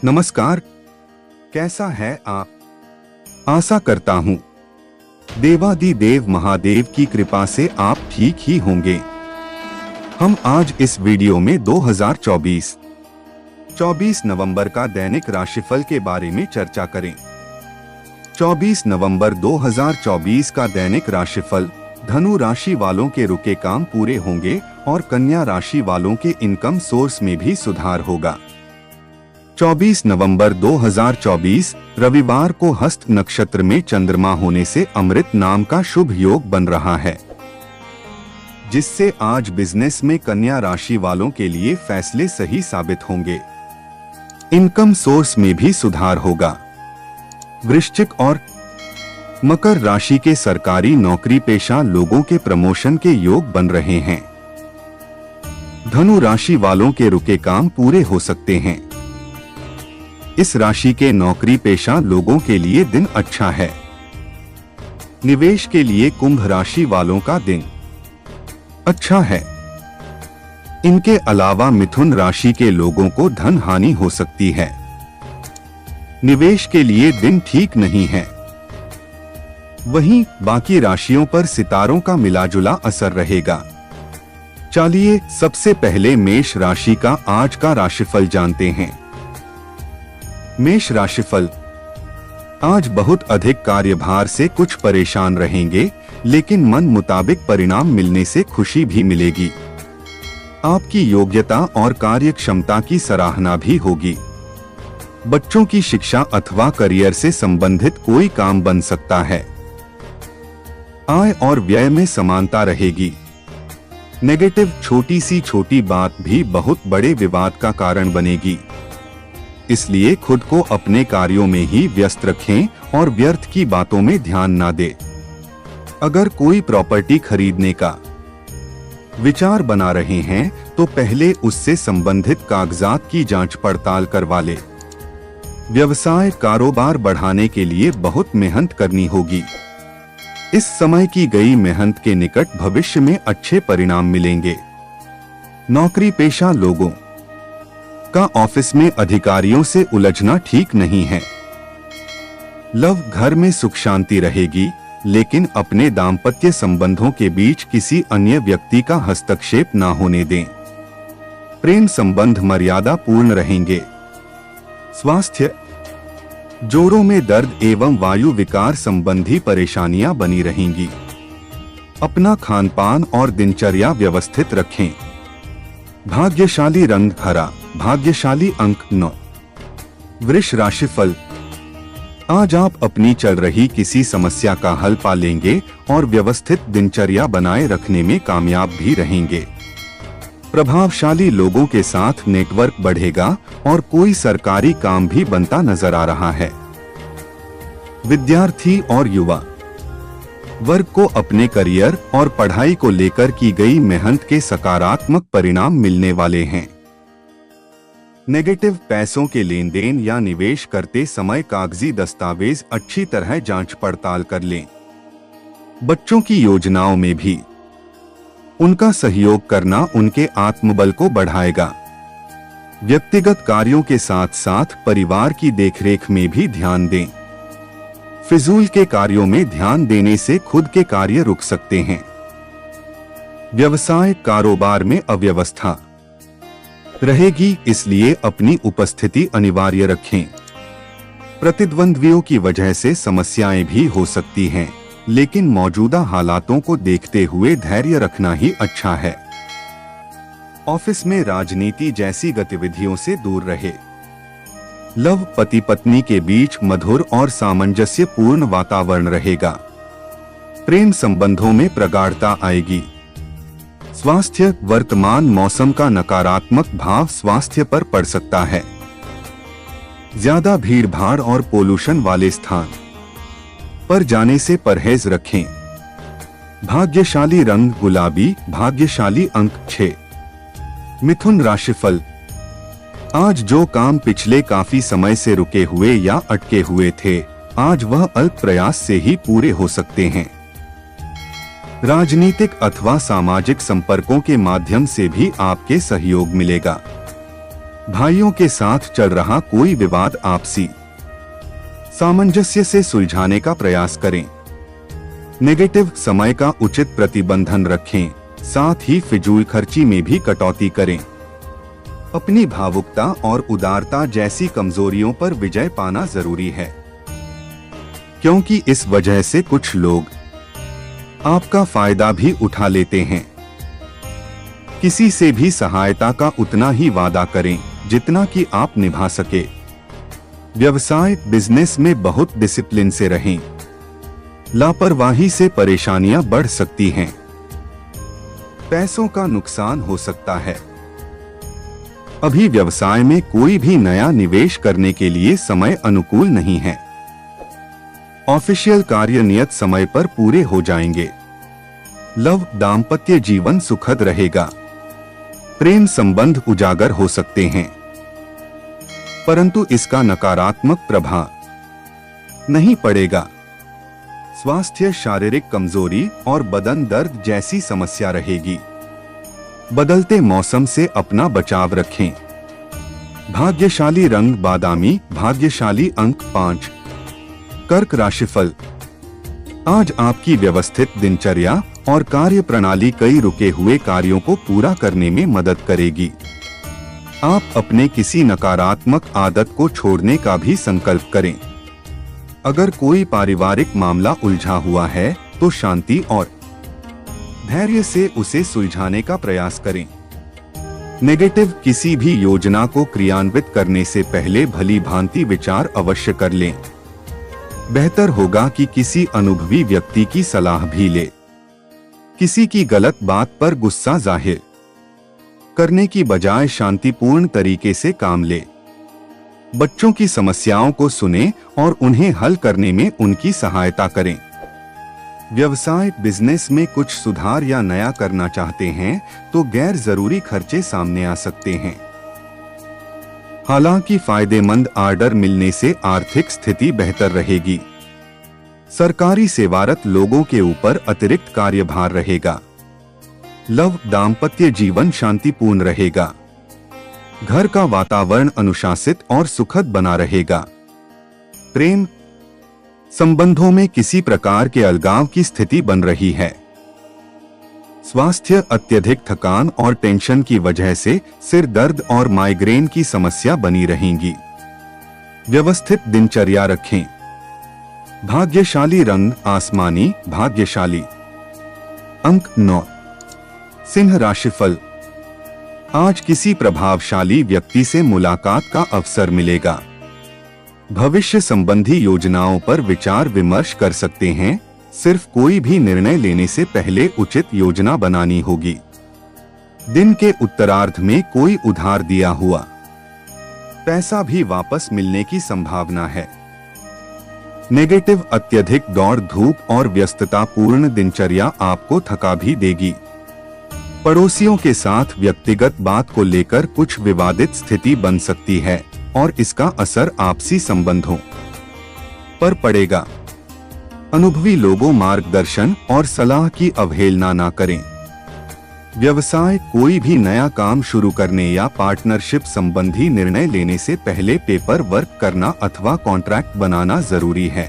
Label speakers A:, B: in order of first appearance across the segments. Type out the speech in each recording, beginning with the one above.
A: नमस्कार, कैसा है आप? आशा करता हूँ देवादिदेव महादेव की कृपा से आप ठीक ही होंगे। हम आज इस वीडियो में 2024 नवंबर का दैनिक राशिफल के बारे में चर्चा करें। 24 नवंबर 2024 का दैनिक राशिफल। धनु राशि वालों के रुके काम पूरे होंगे और कन्या राशि वालों के इनकम सोर्स में भी सुधार होगा। 24 नवंबर 2024 रविवार को हस्त नक्षत्र में चंद्रमा होने से अमृत नाम का शुभ योग बन रहा है, जिससे आज बिजनेस में कन्या राशि वालों के लिए फैसले सही साबित होंगे। इनकम सोर्स में भी सुधार होगा। वृश्चिक और मकर राशि के सरकारी नौकरी पेशा लोगों के प्रमोशन के योग बन रहे हैं। धनु राशि वालों के रुके काम पूरे हो सकते हैं। इस राशि के नौकरी पेशा लोगों के लिए दिन अच्छा है। निवेश के लिए कुंभ राशि वालों का दिन अच्छा है। इनके अलावा मिथुन राशि के लोगों को धन हानि हो सकती है। निवेश के लिए दिन ठीक नहीं है। वहीं बाकी राशियों पर सितारों का मिलाजुला असर रहेगा। चलिए सबसे पहले मेष राशि का आज का राशिफल जानते हैं। मेष राशिफल। आज बहुत अधिक कार्यभार से कुछ परेशान रहेंगे, लेकिन मन मुताबिक परिणाम मिलने से खुशी भी मिलेगी। आपकी योग्यता और कार्य क्षमता की सराहना भी होगी। बच्चों की शिक्षा अथवा करियर से संबंधित कोई काम बन सकता है। आय और व्यय में समानता रहेगी। नेगेटिव छोटी सी छोटी बात भी बहुत बड़े विवाद का कारण बनेगी, इसलिए खुद को अपने कार्यों में ही व्यस्त रखें और व्यर्थ की बातों में ध्यान ना दें। अगर कोई प्रॉपर्टी खरीदने का विचार बना रहे हैं तो पहले उससे संबंधित कागजात की जांच पड़ताल करवा ले। व्यवसाय कारोबार बढ़ाने के लिए बहुत मेहनत करनी होगी। इस समय की गई मेहनत के निकट भविष्य में अच्छे परिणाम मिलेंगे। नौकरी पेशा लोगों का ऑफिस में अधिकारियों से उलझना ठीक नहीं है। लव घर में सुख शांति रहेगी, लेकिन अपने दाम्पत्य संबंधों के बीच किसी अन्य व्यक्ति का हस्तक्षेप ना होने दें। प्रेम संबंध मर्यादा पूर्ण रहेंगे। स्वास्थ्य। जोड़ों में दर्द एवं वायु विकार संबंधी परेशानियां बनी रहेंगी। अपना खानपान और दिनचर्या व्यवस्थित रखें। भाग्यशाली रंग हरा, भाग्यशाली अंक 9। वृष राशिफल। आज आप अपनी चल रही किसी समस्या का हल पा लेंगे और व्यवस्थित दिनचर्या बनाए रखने में कामयाब भी रहेंगे। प्रभावशाली लोगों के साथ नेटवर्क बढ़ेगा और कोई सरकारी काम भी बनता नजर आ रहा है। विद्यार्थी और युवा वर्ग को अपने करियर और पढ़ाई को लेकर की गई मेहनत के सकारात्मक परिणाम मिलने वाले हैं। नेगेटिव पैसों के लेन देन या निवेश करते समय कागजी दस्तावेज अच्छी तरह जांच पड़ताल कर लें। बच्चों की योजनाओं में भी उनका सहयोग करना उनके आत्मबल को बढ़ाएगा। व्यक्तिगत कार्यों के साथ साथ परिवार की देखरेख में भी ध्यान दें। फिजूल के कार्यों में ध्यान देने से खुद के कार्य रुक सकते हैं। व्यवसाय कारोबार में अव्यवस्था रहेगी, इसलिए अपनी उपस्थिति अनिवार्य रखें। प्रतिद्वंद्वियों की वजह से समस्याएं भी हो सकती हैं, लेकिन मौजूदा हालातों को देखते हुए धैर्य रखना ही अच्छा है। ऑफिस में राजनीति जैसी गतिविधियों से दूर रहे। लव पति पत्नी के बीच मधुर और सामंजस्यपूर्ण वातावरण रहेगा। प्रेम संबंधों में प्रगाढ़ता आएगी। स्वास्थ्य। वर्तमान मौसम का नकारात्मक भाव स्वास्थ्य पर पड़ सकता है। ज्यादा भीड़ भाड़ और पोल्यूशन वाले स्थान पर जाने से परहेज रखें। भाग्यशाली रंग गुलाबी, भाग्यशाली अंक 6। मिथुन राशिफल। आज जो काम पिछले काफी समय से रुके हुए या अटके हुए थे, आज वह अल्प प्रयास से ही पूरे हो सकते हैं। राजनीतिक अथवा सामाजिक संपर्कों के माध्यम से भी आपके सहयोग मिलेगा। भाइयों के साथ चल रहा कोई विवाद आपसी सामंजस्य से सुलझाने का प्रयास करें। नेगेटिव समय का उचित प्रतिबंधन रखें, साथ ही फिजूल खर्ची में भी कटौती करें। अपनी भावुकता और उदारता जैसी कमजोरियों पर विजय पाना जरूरी है, क्योंकि इस वजह से कुछ लोग आपका फायदा भी उठा लेते हैं। किसी से भी सहायता का उतना ही वादा करें जितना कि आप निभा सके। व्यवसाय बिजनेस में बहुत डिसिप्लिन से रहें। लापरवाही से परेशानियां बढ़ सकती हैं। पैसों का नुकसान हो सकता है। अभी व्यवसाय में कोई भी नया निवेश करने के लिए समय अनुकूल नहीं है। ऑफिशियल कार्य नियत समय पर पूरे हो जाएंगे। लव दाम्पत्य जीवन सुखद रहेगा। प्रेम संबंध उजागर हो सकते हैं, परंतु इसका नकारात्मक प्रभाव नहीं पड़ेगा। स्वास्थ्य शारीरिक कमजोरी और बदन दर्द जैसी समस्या रहेगी। बदलते मौसम से अपना बचाव रखें। भाग्यशाली रंग बादामी, भाग्यशाली अंक 5। कर्क राशिफल। आज आपकी व्यवस्थित दिनचर्या और कार्य प्रणाली कई रुके हुए कार्यों को पूरा करने में मदद करेगी। आप अपने किसी नकारात्मक आदत को छोड़ने का भी संकल्प करें। अगर कोई पारिवारिक मामला उलझा हुआ है तो शांति और धैर्य से उसे सुलझाने का प्रयास करें। नेगेटिव किसी भी योजना को क्रियान्वित करने से पहले भली भांति विचार अवश्य कर लें। बेहतर होगा कि किसी अनुभवी व्यक्ति की सलाह भी ले। किसी की गलत बात पर गुस्सा जाहिर करने की बजाय शांतिपूर्ण तरीके से काम ले। बच्चों की समस्याओं को सुनें और उन्हें हल करने में उनकी सहायता करें। व्यवसाय बिजनेस में कुछ सुधार या नया करना चाहते हैं तो गैर जरूरी खर्चे सामने आ सकते हैं। हालांकि फायदेमंद ऑर्डर मिलने से आर्थिक स्थिति बेहतर रहेगी। सरकारी सेवारत लोगों के ऊपर अतिरिक्त कार्यभार रहेगा। लव दाम्पत्य जीवन शांतिपूर्ण रहेगा। घर का वातावरण अनुशासित और सुखद बना रहेगा। प्रेम संबंधों में किसी प्रकार के अलगाव की स्थिति बन रही है। स्वास्थ्य अत्यधिक थकान और टेंशन की वजह से सिर दर्द और माइग्रेन की समस्या बनी रहेंगी। व्यवस्थित दिनचर्या रखें। भाग्यशाली रंग आसमानी, भाग्यशाली अंक 9। सिंह राशिफल। आज किसी प्रभावशाली व्यक्ति से मुलाकात का अवसर मिलेगा। भविष्य संबंधी योजनाओं पर विचार विमर्श कर सकते हैं। सिर्फ कोई भी निर्णय लेने से पहले उचित योजना बनानी होगी। दिन के उत्तरार्ध में कोई उधार दिया हुआ पैसा भी वापस मिलने की संभावना है। नेगेटिव अत्यधिक दौड़ धूप और व्यस्तता पूर्ण दिनचर्या आपको थका भी देगी। पड़ोसियों के साथ व्यक्तिगत बात को लेकर कुछ विवादित स्थिति बन सकती है और इसका असर आपसी संबंधों पर पड़ेगा। अनुभवी लोगों मार्गदर्शन और सलाह की अवहेलना न करें। व्यवसाय कोई भी नया काम शुरू करने या पार्टनरशिप संबंधी निर्णय लेने से पहले पेपर वर्क करना अथवा कॉन्ट्रैक्ट बनाना जरूरी है।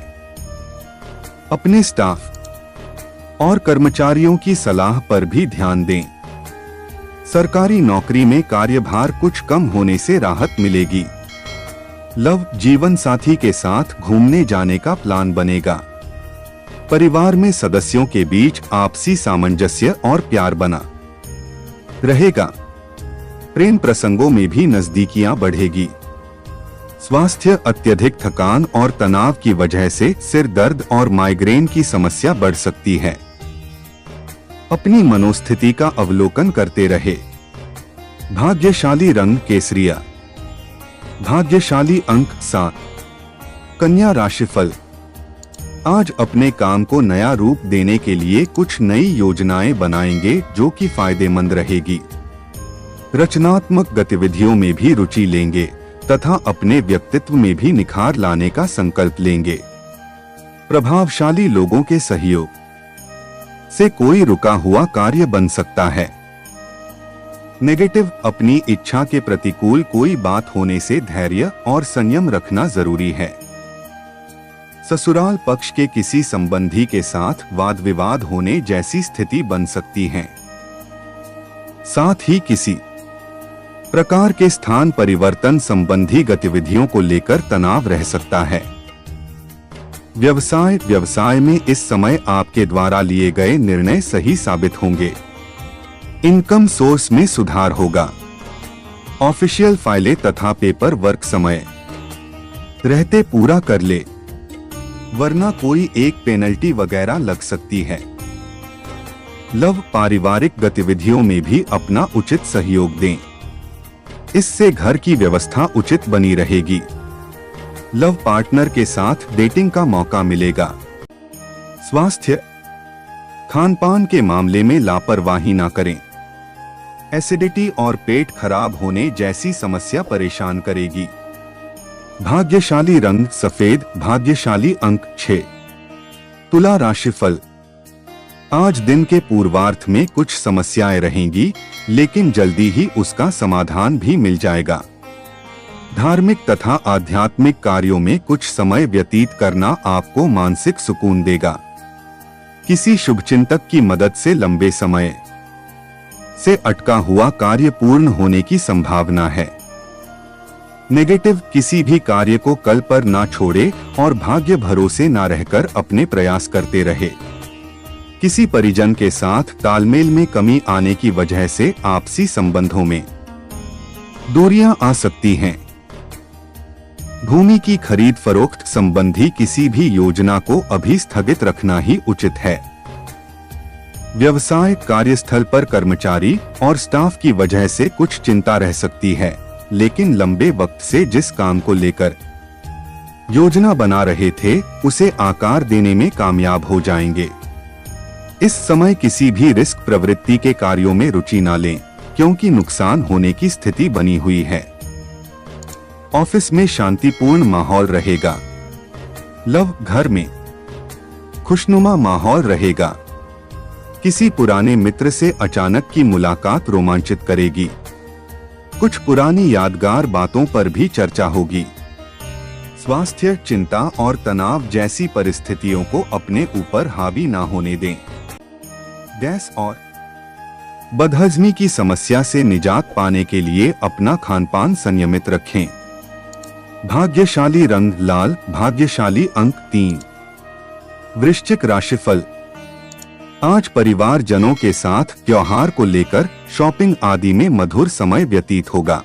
A: अपने स्टाफ और कर्मचारियों की सलाह पर भी ध्यान दें। सरकारी नौकरी में कार्यभार कुछ कम होने से राहत मिलेगी। लव जीवन साथी के साथ घूमने जाने का प्लान बनेगा। परिवार में सदस्यों के बीच आपसी सामंजस्य और प्यार बना रहेगा। प्रेम प्रसंगों में भी नजदीकियां बढ़ेगी। स्वास्थ्य अत्यधिक थकान और तनाव की वजह से सिर दर्द और माइग्रेन की समस्या बढ़ सकती है। अपनी मनोस्थिति का अवलोकन करते रहे। भाग्यशाली रंग केसरिया, भाग्यशाली अंक 7। कन्या राशिफल। आज अपने काम को नया रूप देने के लिए कुछ नई योजनाएं बनाएंगे जो कि फायदेमंद रहेगी। रचनात्मक गतिविधियों में भी रुचि लेंगे तथा अपने व्यक्तित्व में भी निखार लाने का संकल्प लेंगे। प्रभावशाली लोगों के सहयोग से कोई रुका हुआ कार्य बन सकता है। नेगेटिव, अपनी इच्छा के प्रतिकूल कोई बात होने से धैर्य और संयम रखना जरूरी है। ससुराल पक्ष के किसी संबंधी के साथ वाद विवाद होने जैसी स्थिति बन सकती है। साथ ही किसी प्रकार के स्थान परिवर्तन संबंधी गतिविधियों को लेकर तनाव रह सकता है। व्यवसाय में इस समय आपके द्वारा लिए गए निर्णय सही साबित होंगे। इनकम सोर्स में सुधार होगा। ऑफिशियल फाइलें तथा पेपर वर्क समय रहते पूरा कर ले, वरना कोई एक पेनल्टी वगैरह लग सकती है। लव, पारिवारिक गतिविधियों में भी अपना उचित सहयोग दें, इससे घर की व्यवस्था उचित बनी रहेगी। लव पार्टनर के साथ डेटिंग का मौका मिलेगा। स्वास्थ्य, खानपान के मामले में लापरवाही ना करें। एसिडिटी और पेट खराब होने जैसी समस्या परेशान करेगी। भाग्यशाली रंग सफेद, भाग्यशाली अंक 6। तुला राशिफल, आज दिन के पूर्वार्ध में कुछ समस्याएं रहेंगी, लेकिन जल्दी ही उसका समाधान भी मिल जाएगा। धार्मिक तथा आध्यात्मिक कार्यों में कुछ समय व्यतीत करना आपको मानसिक सुकून देगा। किसी शुभचिंतक की मदद से लंबे समय से अटका हुआ कार्य पूर्ण होने की संभावना है। नेगेटिव, किसी भी कार्य को कल पर ना छोड़े और भाग्य भरोसे ना रहकर अपने प्रयास करते रहे। किसी परिजन के साथ तालमेल में कमी आने की वजह से आपसी संबंधों में दूरियां आ सकती हैं। भूमि की खरीद फरोख्त संबंधी किसी भी योजना को अभी स्थगित रखना ही उचित है। व्यवसाय, कार्यस्थल पर कर्मचारी और स्टाफ की वजह से कुछ चिंता रह सकती है, लेकिन लंबे वक्त से जिस काम को लेकर योजना बना रहे थे उसे आकार देने में कामयाब हो जाएंगे। इस समय किसी भी रिस्क प्रवृत्ति के कार्यों में रुचि न लें, क्योंकि नुकसान होने की स्थिति बनी हुई है। ऑफिस में शांतिपूर्ण माहौल रहेगा। लव, घर में खुशनुमा माहौल रहेगा। किसी पुराने मित्र से अचानक की मुलाकात रोमांचित करेगी। कुछ पुरानी यादगार बातों पर भी चर्चा होगी। स्वास्थ्य, चिंता और तनाव जैसी परिस्थितियों को अपने ऊपर हावी ना होने दें। गैस और बदहजमी की समस्या से निजात पाने के लिए अपना खानपान संयमित रखें। भाग्यशाली रंग लाल, भाग्यशाली अंक 3। वृश्चिक राशिफल, आज परिवार जनों के साथ त्योहार को लेकर शॉपिंग आदि में मधुर समय व्यतीत होगा।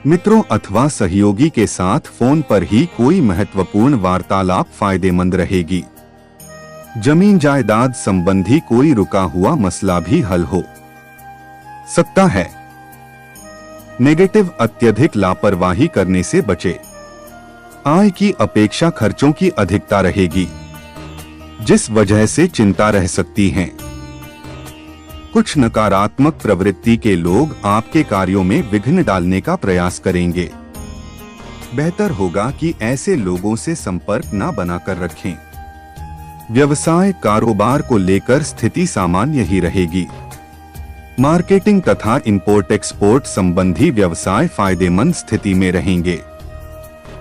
A: मित्रों अथवा सहयोगी के साथ फोन पर ही कोई महत्वपूर्ण वार्तालाप फायदेमंद रहेगी। जमीन जायदाद संबंधी कोई रुका हुआ मसला भी हल हो सकता है। नेगेटिव, अत्यधिक लापरवाही करने से बचे। आय की अपेक्षा खर्चों की अधिकता रहेगी, जिस वजह से चिंता रह सकती है। कुछ नकारात्मक प्रवृत्ति के लोग आपके कार्यों में विघ्न डालने का प्रयास करेंगे। बेहतर होगा कि ऐसे लोगों से संपर्क न बनाकर रखें। व्यवसाय, कारोबार को लेकर स्थिति सामान्य ही रहेगी। मार्केटिंग तथा इंपोर्ट एक्सपोर्ट संबंधी व्यवसाय फायदेमंद स्थिति में रहेंगे,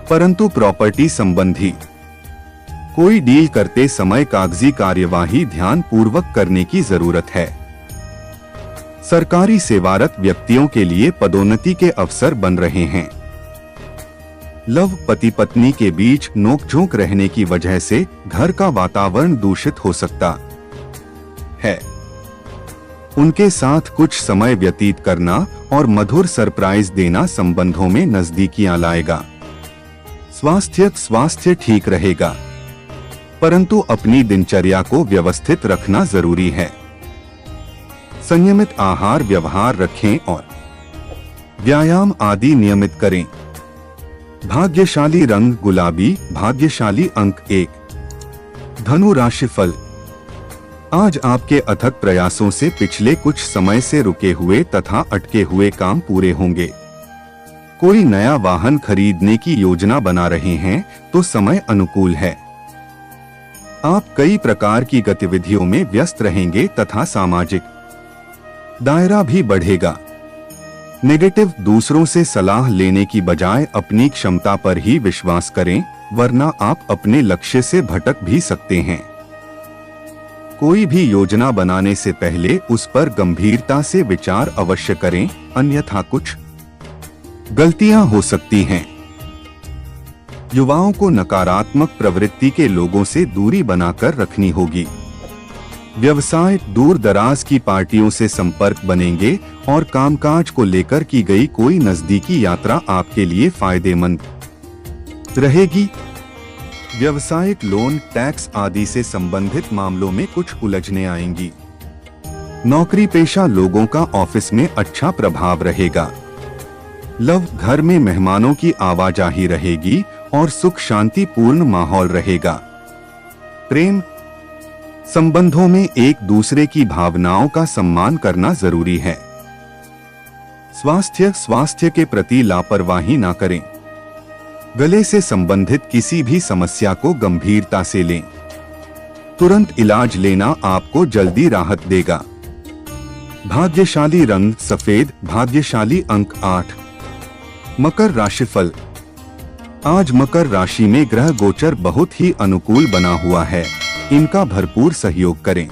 A: परंतु प्रॉपर्टी संबंधी कोई डील करते समय कागजी कार्यवाही ध्यान पूर्वक करने की जरूरत है। सरकारी सेवारत व्यक्तियों के लिए पदोन्नति के अवसर बन रहे हैं। लव, पति पत्नी के बीच नोकझोंक रहने की वजह से घर का वातावरण दूषित हो सकता है। उनके साथ कुछ समय व्यतीत करना और मधुर सरप्राइज देना संबंधों में नजदीकियां लाएगा। स्वास्थ्य ठीक रहेगा, परंतु अपनी दिनचर्या को व्यवस्थित रखना जरूरी है। संयमित आहार व्यवहार रखें और व्यायाम आदि नियमित करें। भाग्यशाली रंग गुलाबी, भाग्यशाली अंक 1। धनु राशिफल, आज आपके अथक प्रयासों से पिछले कुछ समय से रुके हुए तथा अटके हुए काम पूरे होंगे। कोई नया वाहन खरीदने की योजना बना रहे हैं तो समय अनुकूल है। आप कई प्रकार की गतिविधियों में व्यस्त रहेंगे तथा सामाजिक दायरा भी बढ़ेगा। नेगेटिव, दूसरों से सलाह लेने की बजाय अपनी क्षमता पर ही विश्वास करें, वरना आप अपने लक्ष्य से भटक भी सकते हैं। कोई भी योजना बनाने से पहले उस पर गंभीरता से विचार अवश्य करें, अन्यथा कुछ गलतियां हो सकती हैं। युवाओं को नकारात्मक प्रवृत्ति के लोगों से दूरी बनाकर रखनी होगी। व्यवसाय, दूर दराज की पार्टियों से संपर्क बनेंगे और कामकाज को लेकर की गई कोई नजदीकी यात्रा आपके लिए फायदेमंद रहेगी। व्यवसायिक लोन, टैक्स आदि से संबंधित मामलों में कुछ उलझने आएंगी। नौकरी पेशा लोगों का ऑफिस में अच्छा प्रभाव रहेगा। लव, घर में मेहमानों की आवाजाही रहेगी और सुख शांति पूर्ण माहौल रहेगा। प्रेम, संबंधों में एक दूसरे की भावनाओं का सम्मान करना जरूरी है। स्वास्थ्य के प्रति लापरवाही ना करें। गले से संबंधित किसी भी समस्या को गंभीरता से लें। तुरंत इलाज लेना आपको जल्दी राहत देगा। भाग्यशाली रंग सफेद, भाग्यशाली अंक 8। मकर राशिफल। आज मकर राशि में ग्रह गोचर बहुत ही अनुकूल बना हुआ है, इनका भरपूर सहयोग करें।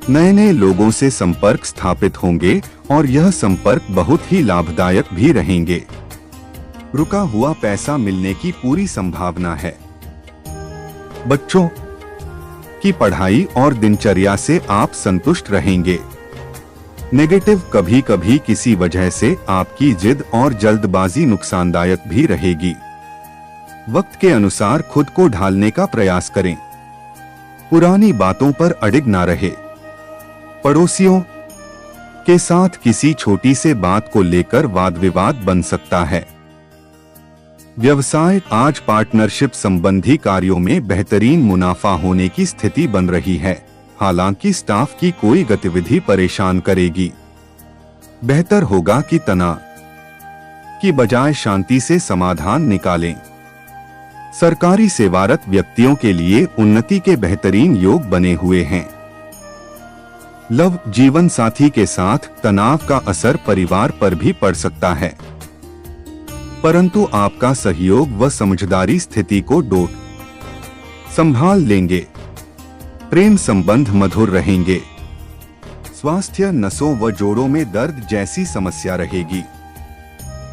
A: नए नए लोगों से संपर्क स्थापित होंगे और यह संपर्क बहुत ही लाभदायक भी रहेंगे। रुका हुआ पैसा मिलने की पूरी संभावना है। बच्चों की पढ़ाई और दिनचर्या से आप संतुष्ट रहेंगे। नेगेटिव, कभी कभी किसी वजह से आपकी जिद और जल्दबाजी नुकसानदायक भी रहेगी। वक्त के अनुसार खुद को ढालने का प्रयास करें। पुरानी बातों पर अडिग ना रहे। पड़ोसियों के साथ किसी छोटी से बात को लेकर वाद विवाद बन सकता है। व्यवसाय, आज पार्टनरशिप संबंधी कार्यों में बेहतरीन मुनाफा होने की स्थिति बन रही है, हालांकि स्टाफ की कोई गतिविधि परेशान करेगी। बेहतर होगा कि तनाव की बजाय शांति से समाधान निकालें। सरकारी सेवारत व्यक्तियों के लिए उन्नति के बेहतरीन योग बने हुए हैं। लव, जीवन साथी के साथ तनाव का असर परिवार पर भी पड़ सकता है, परंतु आपका सहयोग व समझदारी स्थिति को संभाल लेंगे। प्रेम संबंध मधुर रहेंगे। स्वास्थ्य, नसों व जोड़ों में दर्द जैसी समस्या रहेगी।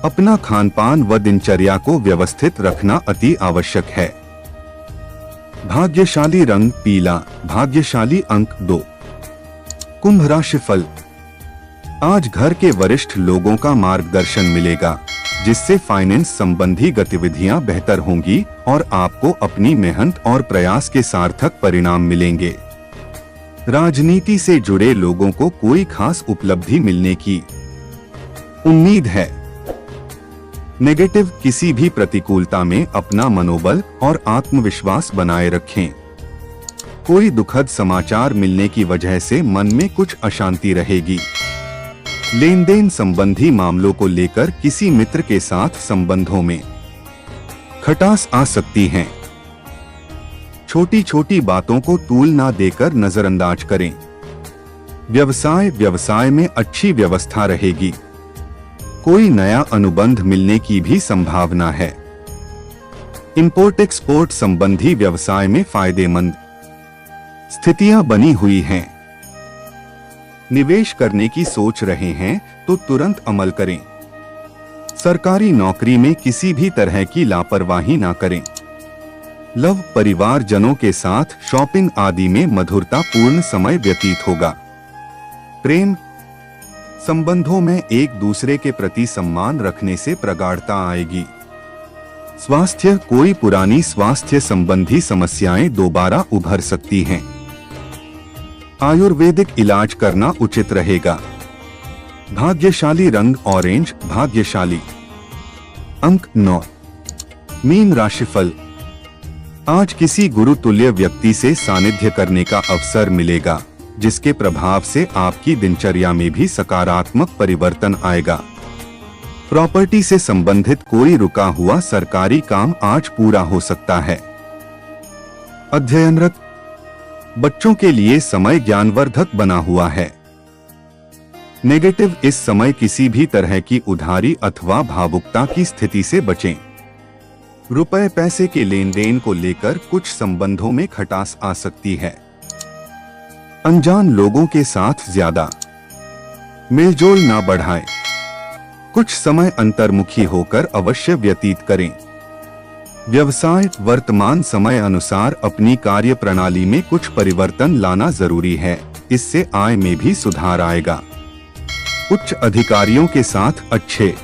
A: अपना खानपान व दिनचर्या को व्यवस्थित रखना अति आवश्यक है। भाग्यशाली रंग पीला, भाग्यशाली अंक 2। कुंभ राशिफल। आज घर के वरिष्ठ लोगों का मार्गदर्शन मिलेगा, जिससे फाइनेंस संबंधी गतिविधियां बेहतर होंगी और आपको अपनी मेहनत और प्रयास के सार्थक परिणाम मिलेंगे। राजनीति से जुड़े लोगों को कोई खास उपलब्धि मिलने की उम्मीद है। नेगेटिव, किसी भी प्रतिकूलता में अपना मनोबल और आत्मविश्वास बनाए रखें। कोई दुखद समाचार मिलने की वजह से मन में कुछ अशांति रहेगी। लेन देन संबंधी मामलों को लेकर किसी मित्र के साथ संबंधों में खटास आ सकती है। छोटी छोटी बातों को तूल ना देकर नजरअंदाज करें। व्यवसाय में अच्छी व्यवस्था रहेगी। कोई नया अनुबंध मिलने की भी संभावना है। इंपोर्ट एक्सपोर्ट संबंधी व्यवसाय में फायदेमंद स्थितियां बनी हुई हैं। निवेश करने की सोच रहे हैं तो तुरंत अमल करें। सरकारी नौकरी में किसी भी तरह की लापरवाही ना करें। लव, परिवारजनों के साथ शॉपिंग आदि में मधुरता पूर्ण समय व्यतीत होगा। प्रेम संबंधों में एक दूसरे के प्रति सम्मान रखने से प्रगाढ़ता आएगी। स्वास्थ्य, कोई पुरानी स्वास्थ्य संबंधी समस्याएं दोबारा उभर सकती हैं। आयुर्वेदिक इलाज करना उचित रहेगा। भाग्यशाली रंग ऑरेंज, भाग्यशाली अंक 9। मीन राशिफल। आज किसी गुरु तुल्य व्यक्ति से सानिध्य करने का अवसर मिलेगा, जिसके प्रभाव से आपकी दिनचर्या में भी सकारात्मक परिवर्तन आएगा। प्रॉपर्टी से संबंधित कोई रुका हुआ सरकारी काम आज पूरा हो सकता है। अध्ययनरत बच्चों के लिए समय ज्ञानवर्धक बना हुआ है। नेगेटिव, इस समय किसी भी तरह की उधारी अथवा भावुकता की स्थिति से बचें। रुपए पैसे के लेन देन को लेकर कुछ संबंधों में खटास आ सकती है। अनजान लोगों के साथ ज्यादा मेलजोल ना बढ़ाएं। कुछ समय अंतर्मुखी होकर अवश्य व्यतीत करें। व्यवसाय, वर्तमान समय अनुसार अपनी कार्य प्रणाली में कुछ परिवर्तन लाना जरूरी है, इससे आय में भी सुधार आएगा। उच्च अधिकारियों के साथ अच्छे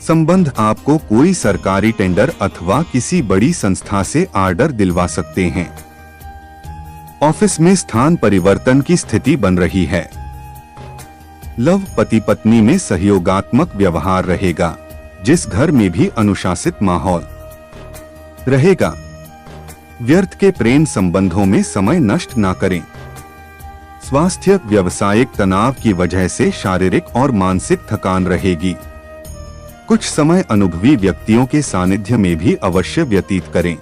A: संबंध आपको कोई सरकारी टेंडर अथवा किसी बड़ी संस्था से ऑर्डर दिलवा सकते हैं। ऑफिस में स्थान परिवर्तन की स्थिति बन रही है। लव, पति पत्नी में सहयोगात्मक व्यवहार रहेगा, जिस घर में भी अनुशासित माहौल रहेगा। व्यर्थ के प्रेम संबंधों में समय नष्ट ना करें। स्वास्थ्य, व्यावसायिक तनाव की वजह से शारीरिक और मानसिक थकान रहेगी। कुछ समय अनुभवी व्यक्तियों के सानिध्य में भी अवश्य व्यतीत करें।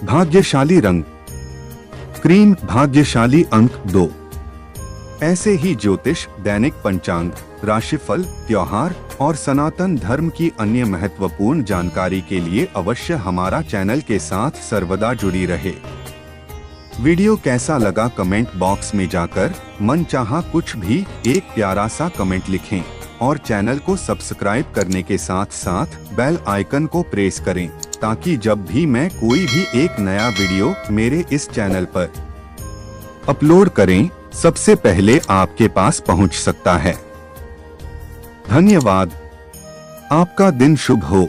A: भाग्यशाली रंग क्रीम, भाग्यशाली अंक 2। ऐसे ही ज्योतिष, दैनिक पंचांग, राशिफल, त्योहार और सनातन धर्म की अन्य महत्वपूर्ण जानकारी के लिए अवश्य हमारा चैनल के साथ सर्वदा जुड़ी रहे। वीडियो कैसा लगा कमेंट बॉक्स में जाकर मनचाहा कुछ भी एक प्यारा सा कमेंट लिखें और चैनल को सब्सक्राइब करने के साथ साथ बेल आइकन को प्रेस करें, ताकि जब भी मैं कोई भी एक नया वीडियो मेरे इस चैनल पर अपलोड करें, सबसे पहले आपके पास पहुंच सकता है। धन्यवाद। आपका दिन शुभ हो।